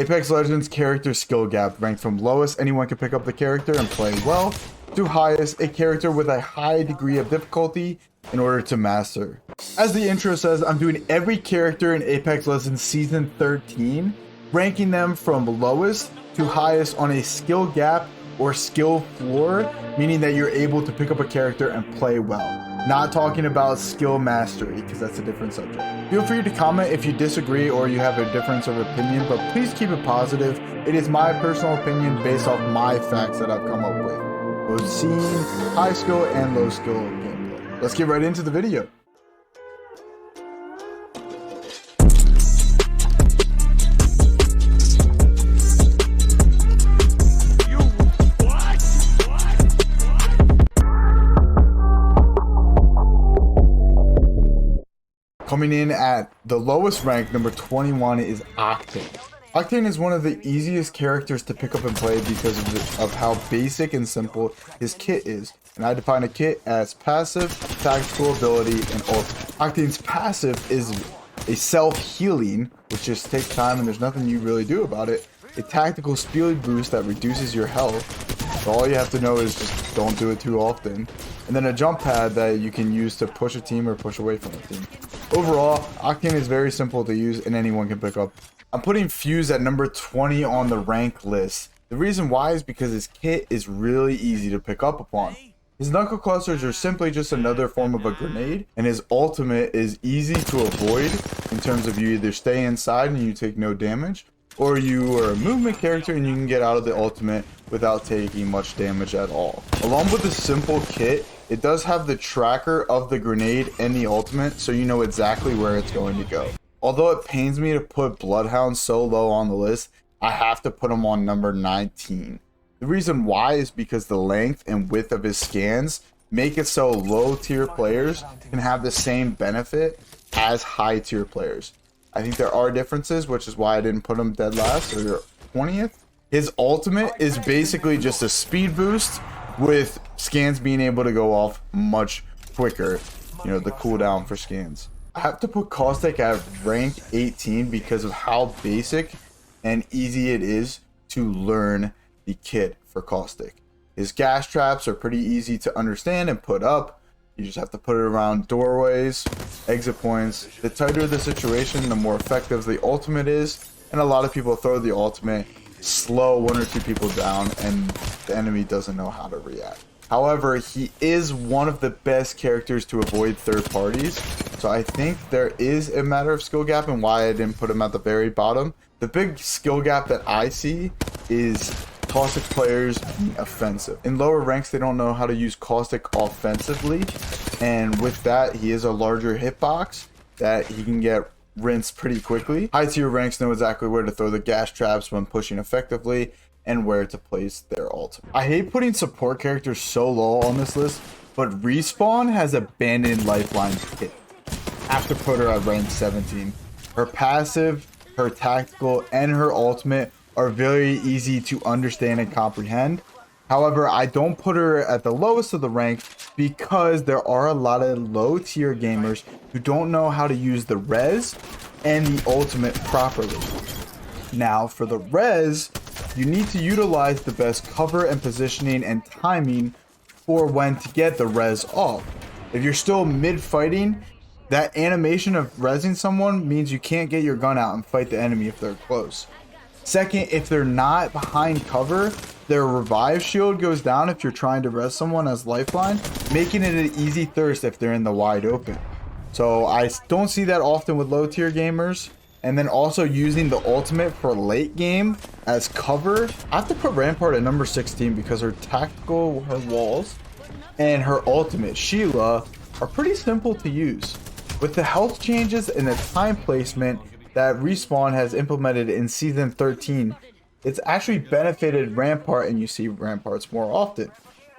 Apex Legends character skill gap, ranked from lowest, anyone can pick up the character and play well, to highest, a character with a high degree of difficulty in order to master. As the intro says, I'm doing every character in Apex Legends Season 13, ranking them from lowest to highest on a skill gap or skill floor, meaning that you're able to pick up a character and play well. Not talking about skill mastery, because that's a different subject. Feel free to comment if you disagree or you have a difference of opinion, but please keep it positive. It is my personal opinion based off my facts that I've come up with, both seeing high skill and low skill gameplay. Let's get right into the video. Coming in at the lowest rank, number 21, is Octane. Octane is one of the easiest characters to pick up and play because of how basic and simple his kit is. And I define a kit as passive, tactical ability, and ult. Octane's passive is a self-healing, which just takes time and there's nothing you really do about it. A tactical speed boost that reduces your health. So all you have to know is just don't do it too often. And then a jump pad that you can use to push a team or push away from a team. Overall, Octane is very simple to use and anyone can pick up. I'm putting Fuse at number 20 on the rank list. The reason why is because his kit is really easy to pick up upon. His knuckle clusters are simply just another form of a grenade, and his ultimate is easy to avoid in terms of you either stay inside and you take no damage, or you are a movement character and you can get out of the ultimate without taking much damage at all. Along with the simple kit, it does have the tracker of the grenade and the ultimate, so you know exactly where it's going to go. Although it pains me to put Bloodhound so low on the list, I have to put him on number 19. The reason why is because the length and width of his scans make it so low tier players can have the same benefit as high tier players. I think there are differences, which is why I didn't put him dead last or 20th. His ultimate is basically just a speed boost with scans being able to go off much quicker, you know, the cooldown for scans. I have to put Caustic at rank 18 because of how basic and easy it is to learn the kit for Caustic. His gas traps are pretty easy to understand and put up. You just have to put it around doorways, exit points. The tighter the situation, the more effective the ultimate is, and a lot of people throw the ultimate, slow one or two people down, and the enemy doesn't know how to react. However, he is one of the best characters to avoid third parties, so I think there is a matter of skill gap and why I didn't put him at the very bottom. The big skill gap that I see is Caustic players being offensive. In lower ranks, they don't know how to use Caustic offensively, and with that, he is a larger hitbox that he can get rinsed pretty quickly. High tier ranks know exactly where to throw the gas traps when pushing effectively and where to place their ultimate. I hate putting support characters so low on this list, but Respawn has abandoned Lifeline kit. I have to put her at rank 17. Her passive, her tactical, and her ultimate are very easy to understand and comprehend. However, I don't put her at the lowest of the rank because there are a lot of low tier gamers who don't know how to use the res and the ultimate properly. Now for the res, you need to utilize the best cover and positioning and timing for when to get the res off. If you're still mid fighting, that animation of resing someone means you can't get your gun out and fight the enemy if they're close. Second, if they're not behind cover, their revive shield goes down if you're trying to res someone as Lifeline, making it an easy thirst if they're in the wide open. So I don't see that often with low tier gamers. And then also using the ultimate for late game as cover. I have to put Rampart at number 16 because her tactical, her walls, and her ultimate, Sheila, are pretty simple to use. With the health changes and the time placement that Respawn has implemented in Season 13, it's actually benefited Rampart, and you see Ramparts more often.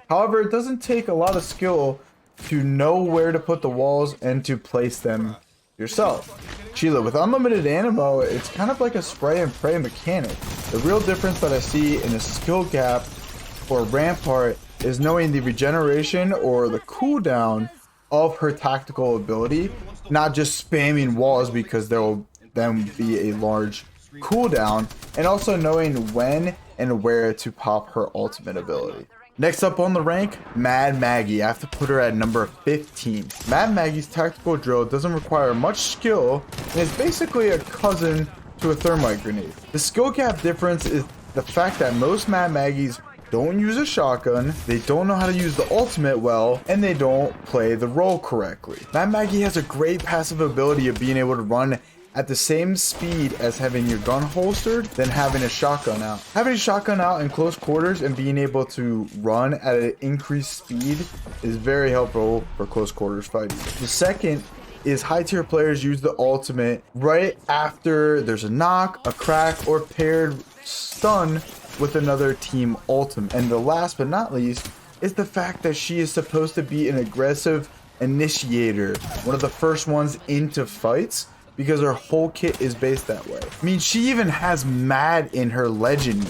However, it doesn't take a lot of skill to know where to put the walls and to place them yourself. Sheila, with unlimited ammo, it's kind of like a spray and pray mechanic. The real difference that I see in a skill gap for Rampart is knowing the regeneration or the cooldown of her tactical ability, not just spamming walls because there will then be a large cooldown, and also knowing when and where to pop her ultimate ability. Next up on the rank, Mad Maggie. I have to put her at number 15. Mad Maggie's tactical drill doesn't require much skill and is basically a cousin to a thermite grenade. The skill gap difference is the fact that most Mad Maggies don't use a shotgun, they don't know how to use the ultimate well, and they don't play the role correctly. Mad Maggie has a great passive ability of being able to run at the same speed as having your gun holstered than having a shotgun out. Having a shotgun out in close quarters and being able to run at an increased speed is very helpful for close quarters fighting. The second is high tier players use the ultimate right after there's a knock, a crack, or paired stun with another team ultimate. And the last but not least is the fact that she is supposed to be an aggressive initiator, one of the first ones into fights, because her whole kit is based that way. I mean, she even has Mad in her legend,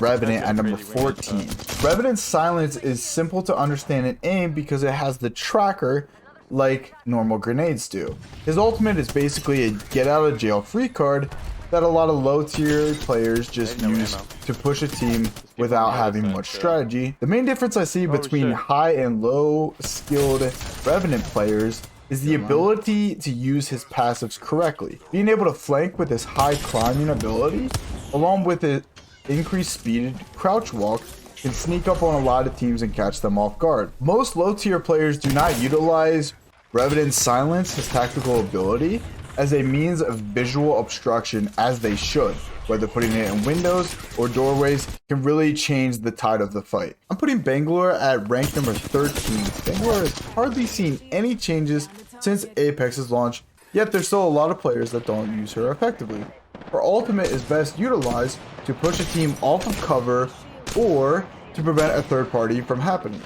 Revenant at number 14. Revenant's silence is simple to understand and aim because it has the tracker like normal grenades do. His ultimate is basically a get out of jail free card that a lot of low tier players just use to push a team without having much strategy. The main difference I see between high and low skilled Revenant players is the ability to use his passives correctly. Being able to flank with his high climbing ability, along with his increased speed crouch walk, can sneak up on a lot of teams and catch them off guard. Most low tier players do not utilize Revenant's silence, his tactical ability, as a means of visual obstruction as they should. Whether putting it in windows or doorways can really change the tide of the fight. I'm putting Bangalore at rank number 13. Bangalore has hardly seen any changes since Apex's launch, yet there's still a lot of players that don't use her effectively. Her ultimate is best utilized to push a team off of cover or to prevent a third party from happening.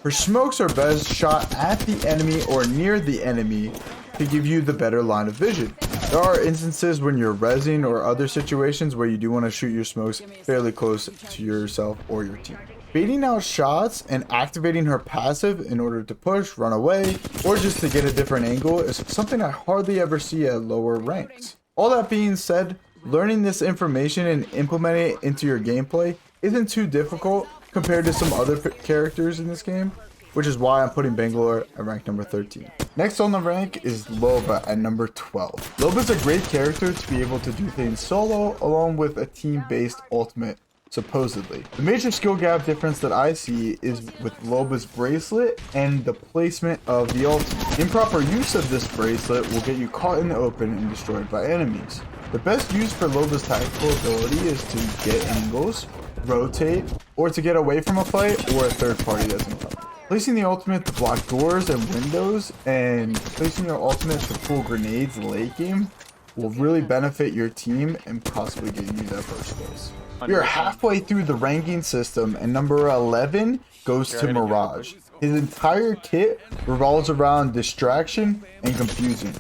Her smokes are best shot at the enemy or near the enemy to give you the better line of vision. There are instances when you're rezzing or other situations where you do want to shoot your smokes fairly close to yourself or your team. Baiting out shots and activating her passive in order to push, run away, or just to get a different angle is something I hardly ever see at lower ranks. All that being said, learning this information and implementing it into your gameplay isn't too difficult compared to some other characters in this game, which is why I'm putting Bangalore at rank number 13. Next on the rank is Loba at number 12. Loba's a great character to be able to do things solo along with a team-based ultimate, supposedly. The major skill gap difference that I see is with Loba's bracelet and the placement of the ultimate. Improper use of this bracelet will get you caught in the open and destroyed by enemies. The best use for Loba's tactical ability is to get angles, rotate, or to get away from a fight or a third party that's involved. Placing the ultimate to block doors and windows and placing your ultimate to pull grenades late game will really benefit your team and possibly get you that first place. We are halfway through the ranking system and number 11 goes to Mirage. His entire kit revolves around distraction and confusing.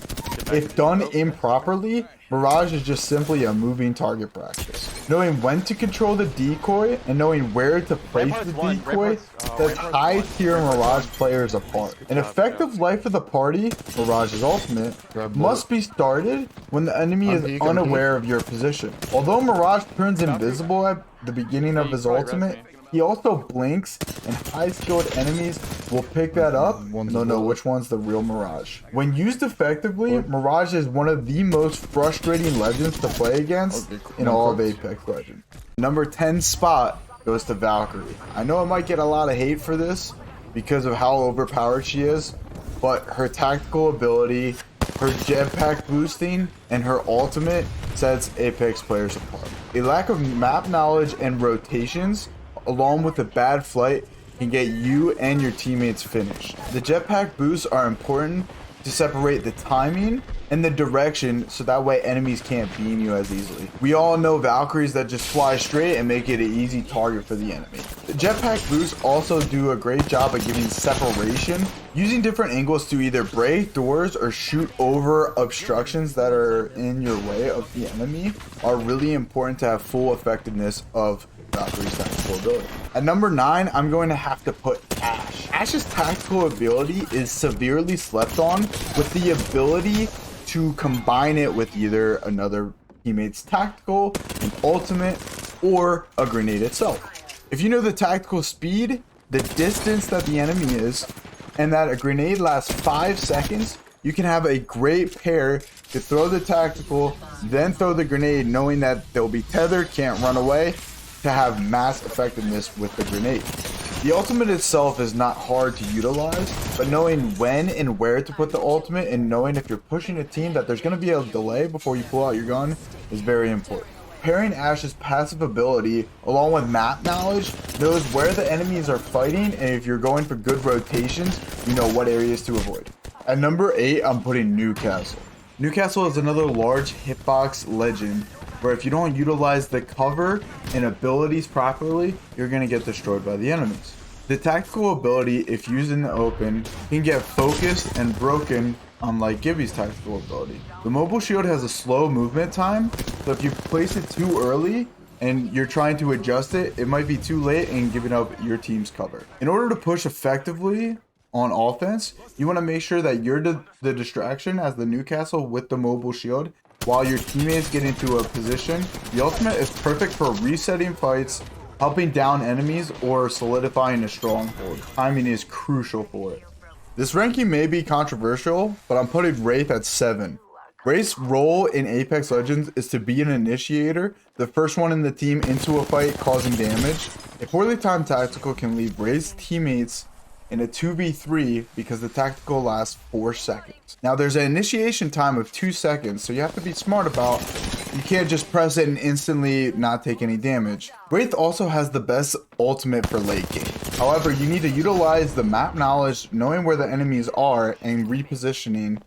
If done improperly, Mirage is just simply a moving target practice. Knowing when to control the decoy and knowing where to place the decoy sets high tier Mirage players apart. An effective life of the party, Mirage's ultimate, must be started when the enemy is unaware of your position. Although Mirage turns invisible at the beginning of his ultimate, he also blinks, and high-skilled enemies will pick that up and they'll know which one's the real Mirage. When used effectively, Mirage is one of the most frustrating legends to play against in all of Apex Legends. Number 10 spot goes to Valkyrie. I know I might get a lot of hate for this because of how overpowered she is, but her tactical ability, her jetpack boosting, and her ultimate sets Apex players apart. A lack of map knowledge and rotations along with a bad flight can get you and your teammates finished. The jetpack boosts are important to separate the timing and the direction so that way enemies can't beam you as easily. We all know Valkyries that just fly straight and make it an easy target for the enemy. The jetpack boosts also do a great job at giving separation, using different angles to either break doors or shoot over obstructions that are in your way of the enemy are really important to have full effectiveness of Valkyrie's tactical ability. At number 9, I'm going to have to put Ashe. Ashe's tactical ability is severely slept on, with the ability to combine it with either another teammate's tactical, an ultimate, or a grenade itself. If you know the tactical speed, the distance that the enemy is, and that a grenade lasts 5 seconds, you can have a great pair to throw the tactical, then throw the grenade, knowing that they'll be tethered, can't run away, to have mass effectiveness with the grenade. The ultimate itself is not hard to utilize, but knowing when and where to put the ultimate and knowing if you're pushing a team that there's going to be a delay before you pull out your gun is very important. Pairing Ash's passive ability along with map knowledge knows where the enemies are fighting, and if you're going for good rotations, you know what areas to avoid. At number 8, I'm putting Newcastle. Newcastle is another large hitbox legend where if you don't utilize the cover and abilities properly, you're going to get destroyed by the enemies. The tactical ability, if used in the open, can get focused and broken, unlike Gibby's tactical ability. The mobile shield has a slow movement time, so if you place it too early and you're trying to adjust it, it might be too late and giving up your team's cover. In order to push effectively on offense, you want to make sure that you're the distraction as the Newcastle with the mobile shield while your teammates get into a position. The ultimate is perfect for resetting fights, helping down enemies, or solidifying a stronghold. Timing is crucial for it. This ranking may be controversial, but I'm putting Wraith at 7. Wraith's role in Apex Legends is to be an initiator, the first one in the team into a fight causing damage. A poorly timed tactical can leave Wraith's teammates in a 2v3 because the tactical lasts 4 seconds. Now there's an initiation time of 2 seconds, so you have to be smart about, you can't just press it and instantly not take any damage. Wraith also has the best ultimate for late game. However, you need to utilize the map knowledge, knowing where the enemies are, and repositioning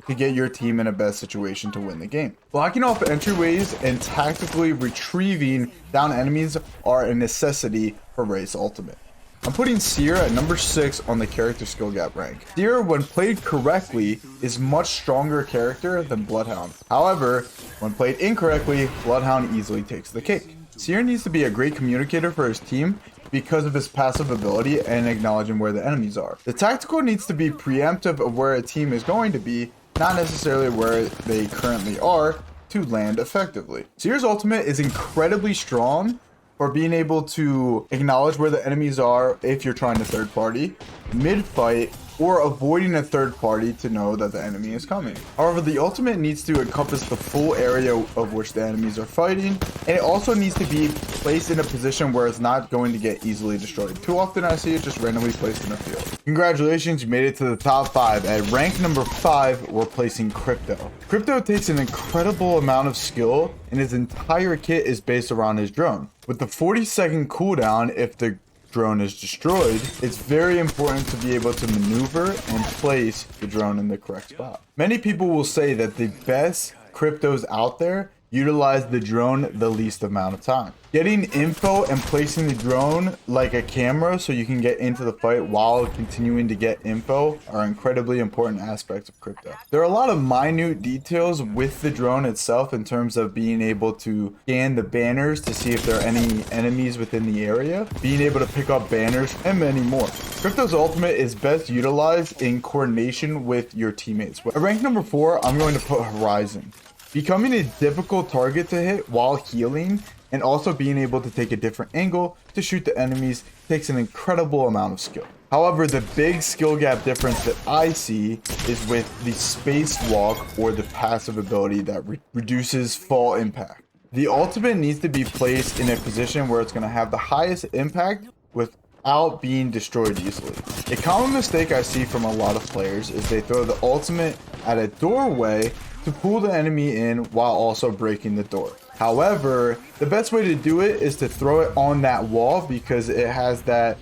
to get your team in a best situation to win the game. Blocking off entryways and tactically retrieving down enemies are a necessity for Wraith's ultimate. I'm putting Seer at number 6 on the character skill gap rank. Seer, when played correctly, is much stronger character than Bloodhound. However, when played incorrectly, Bloodhound easily takes the cake. Seer needs to be a great communicator for his team because of his passive ability and acknowledging where the enemies are. The tactical needs to be preemptive of where a team is going to be, not necessarily where they currently are, to land effectively. Seer's ultimate is incredibly strong for being able to acknowledge where the enemies are if you're trying to third party, mid-fight, or avoiding a third party to know that the enemy is coming. However, the ultimate needs to encompass the full area of which the enemies are fighting, and it also needs to be placed in a position where it's not going to get easily destroyed. Too often I see it just randomly placed in a field. Congratulations, you made it to the top 5. At rank number 5, we're placing Crypto. Crypto takes an incredible amount of skill, and his entire kit is based around his drone. With the 40-second cooldown, if the drone is destroyed, it's very important to be able to maneuver and place the drone in the correct spot. Many people will say that the best cryptos out there utilize the drone the least amount of time. Getting info and placing the drone like a camera so you can get into the fight while continuing to get info are incredibly important aspects of crypto. There are a lot of minute details with the drone itself in terms of being able to scan the banners to see if there are any enemies within the area, being able to pick up banners, and many more. Crypto's ultimate is best utilized in coordination with your teammates. At rank number 4, I'm going to put Horizon. Becoming a difficult target to hit while healing and also being able to take a different angle to shoot the enemies takes an incredible amount of skill. However, the big skill gap difference that I see is with the spacewalk or the passive ability that reduces fall impact. The ultimate needs to be placed in a position where it's going to have the highest impact without being destroyed easily. A common mistake I see from a lot of players is they throw the ultimate at a doorway to pull the enemy in while also breaking the door. However, the best way to do it is to throw it on that wall because it has that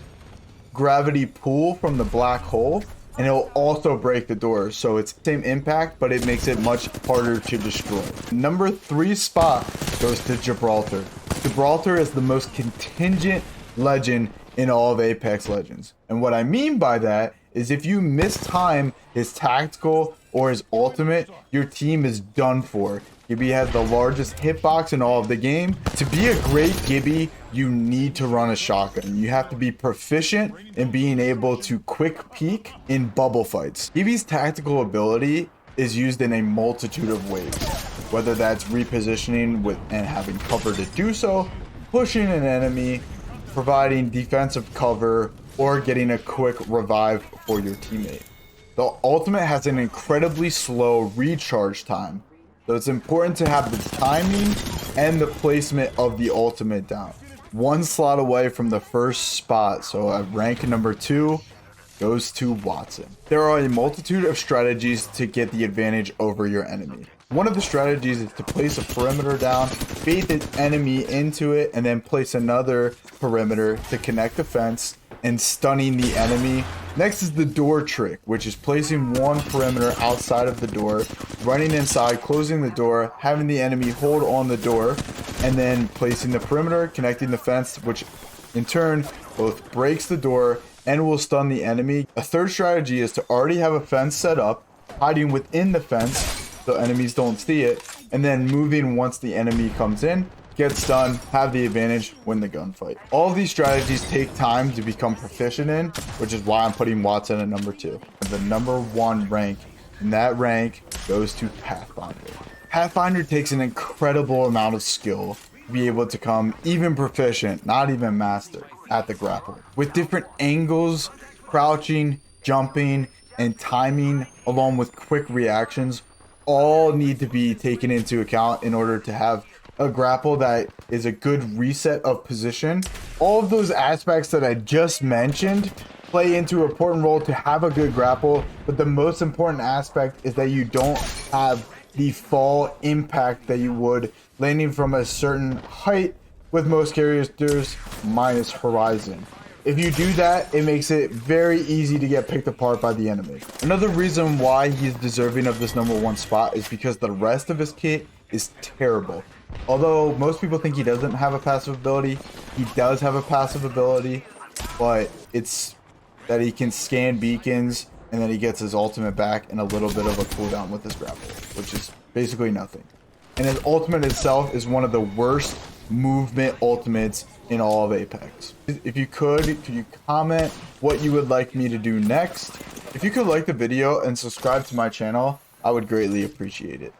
gravity pull from the black hole, and it will also break the door. So it's the same impact, but it makes it much harder to destroy. Number 3 spot goes to Gibraltar. Gibraltar is the most contingent legend in all of Apex Legends. And what I mean by that is if you mistime his tactical or his ultimate, your team is done for. Gibby has the largest hitbox in all of the game. To be a great Gibby, you need to run a shotgun. You have to be proficient in being able to quick peek in bubble fights. Gibby's tactical ability is used in a multitude of ways. whether that's repositioning with and having cover to do so, pushing an enemy, providing defensive cover, or getting a quick revive for your teammate. The ultimate has an incredibly slow recharge time, so it's important to have the timing and the placement of the ultimate down. One slot away from the first spot, so at rank number 2 goes to Wattson. There are a multitude of strategies to get the advantage over your enemy. One of the strategies is to place a perimeter down, bait the enemy into it, and then place another perimeter to connect the fence and stunning the enemy. Next is the door trick, which is placing one perimeter outside of the door, running inside, closing the door, having the enemy hold on the door, and then placing the perimeter, connecting the fence, which in turn both breaks the door and will stun the enemy. A third strategy is to already have a fence set up, hiding within the fence so enemies don't see it, and then moving once the enemy comes in, gets done, have the advantage, win the gunfight. All of these strategies take time to become proficient in, which is why I'm putting Wattson at number 2. The number 1 rank, and that rank goes to Pathfinder. Pathfinder takes an incredible amount of skill to be able to come even proficient, not even master, at the grapple. With different angles, crouching, jumping, and timing, along with quick reactions, all need to be taken into account in order to have a grapple that is a good reset of position. All of those aspects that I just mentioned play into an important role to have a good grapple, but the most important aspect is that you don't have the fall impact that you would landing from a certain height with most characters minus horizon. If you do that, it makes it very easy to get picked apart by the enemy. Another reason why he's deserving of this number 1 spot is because the rest of his kit is terrible. Although most people think he doesn't have a passive ability, he does have a passive ability, but it's that he can scan beacons and then he gets his ultimate back and a little bit of a cooldown with his grapple, which is basically nothing. And his ultimate itself is one of the worst movement ultimates in all of Apex. If you could you comment what you would like me to do next? If you could like the video and subscribe to my channel, I would greatly appreciate it.